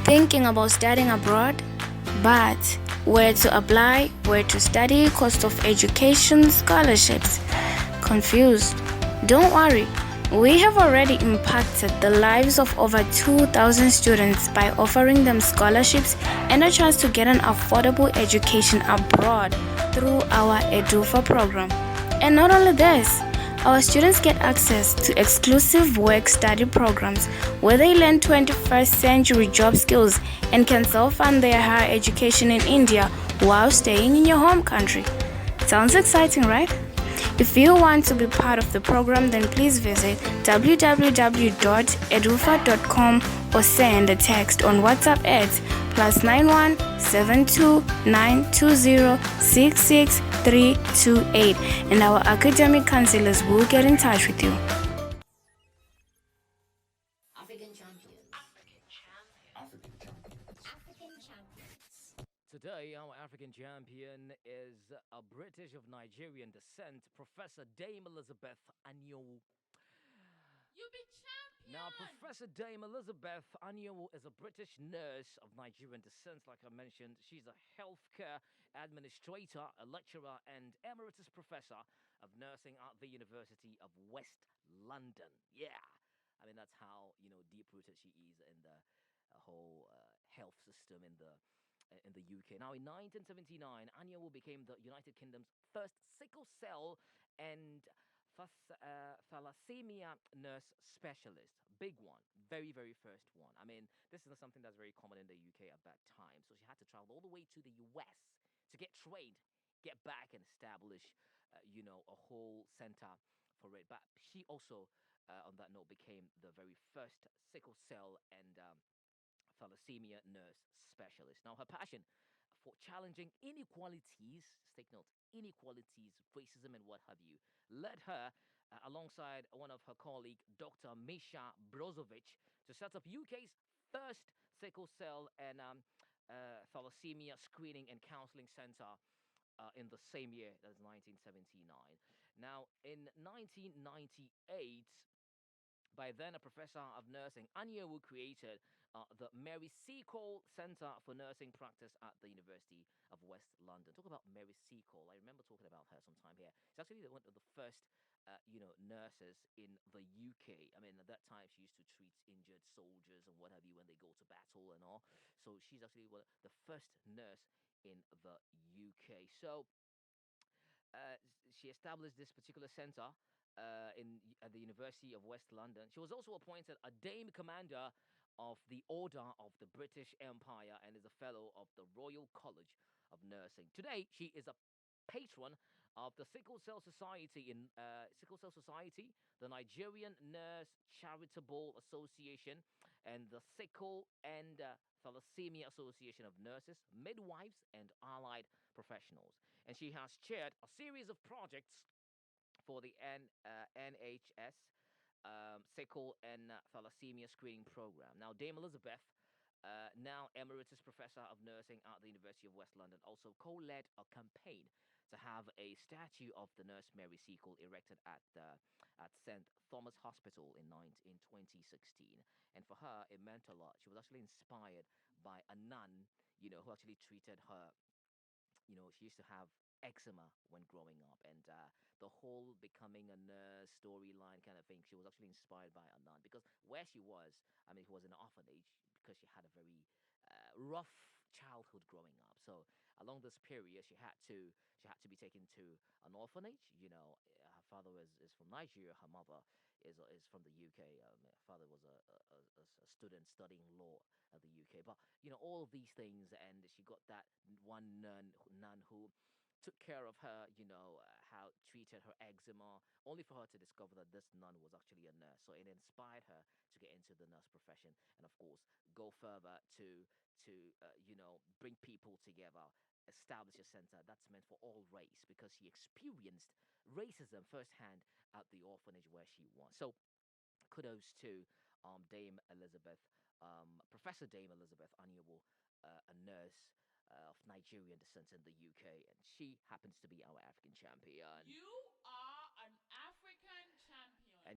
Thinking about studying abroad, but where to apply, where to study, cost of education, scholarships? Confused? Don't worry. We have already impacted the lives of over 2,000 students by offering them scholarships and a chance to get an affordable education abroad through our EDUFA program. And not only this, our students get access to exclusive work-study programs where they learn 21st century job skills and can self-fund their higher education in India while staying in your home country. Sounds exciting, right? If you want to be part of the program, then please visit www.edufa.com or send a text on WhatsApp at +91 72920 66328, and our academic counselors will get in touch with you. African champions. Today, our African champion is a British of Nigerian descent, Professor Dame Elizabeth Anionwu. You be champion. Now, Professor Dame Elizabeth Anionwu is a British nurse of Nigerian descent, like I mentioned. She's a healthcare administrator, a lecturer, and Emeritus Professor of Nursing at the University of West London. Yeah, I mean, that's how, deep-rooted she is in the whole health system in the UK. Now, in 1979, Anionwu became the United Kingdom's first sickle-cell and Thalassemia nurse specialist. Big one. Very, very first one. I mean, this is something that's very common in the UK at that time. So she had to travel all the way to the US to get trained, get back and establish, a whole center for it. But she also, on that note, became the very first sickle cell and thalassemia nurse specialist. Now, her passion for challenging inequalities, take note, inequalities, racism, and what have you, led her, alongside one of her colleague, Dr. Misha Brozovic, to set up UK's first sickle cell and thalassemia screening and counseling center in the same year, that's 1979. Now, in 1998, by then a professor of nursing, Anionwu created the Mary Seacole Center for Nursing Practice at the University of West London. Talk about Mary Seacole. I remember talking about her sometime here. She's actually one of the first, nurses in the UK. I mean, at that time, she used to treat injured soldiers and what have you when they go to battle and all. So she's actually the first nurse in the UK. So uh, she established this particular center at the University of West London. She was also appointed a Dame Commander of the Order of the British Empire and is a fellow of the Royal College of Nursing. Today, she is a patron of the Sickle Cell Society, the Nigerian Nurse Charitable Association, and the Sickle and Thalassemia Association of Nurses, Midwives, and Allied Professionals. And she has chaired a series of projects for the NHS sickle and thalassemia screening program. Now, Dame Elizabeth, now Emeritus Professor of Nursing at the University of West London, also co-led a campaign to have a statue of the nurse Mary Seacole erected at St. Thomas Hospital in 2016. And for her, it meant a lot. She was actually inspired by a nun, who actually treated her. She used to have eczema when growing up, and the whole becoming a nurse storyline kind of thing, she was actually inspired by a nun, because where she was, I mean, it was an orphanage, because she had a very rough childhood growing up. So along this period, she had to be taken to an orphanage. Her father is from Nigeria, her mother is from the UK. Her father was a student studying law at the UK. But all of these things, and she got that one nun who took care of her, how treated her eczema, only for her to discover that this nun was actually a nurse. So it inspired her to get into the nurse profession, and of course, go further to bring people together, establish a center that's meant for all race, because she experienced racism firsthand at the orphanage where she was. So kudos to Dame Elizabeth, Professor Dame Elizabeth Anionwu, a nurse of Nigerian descent in the UK, and she happens to be our African champion. You are an African champion. And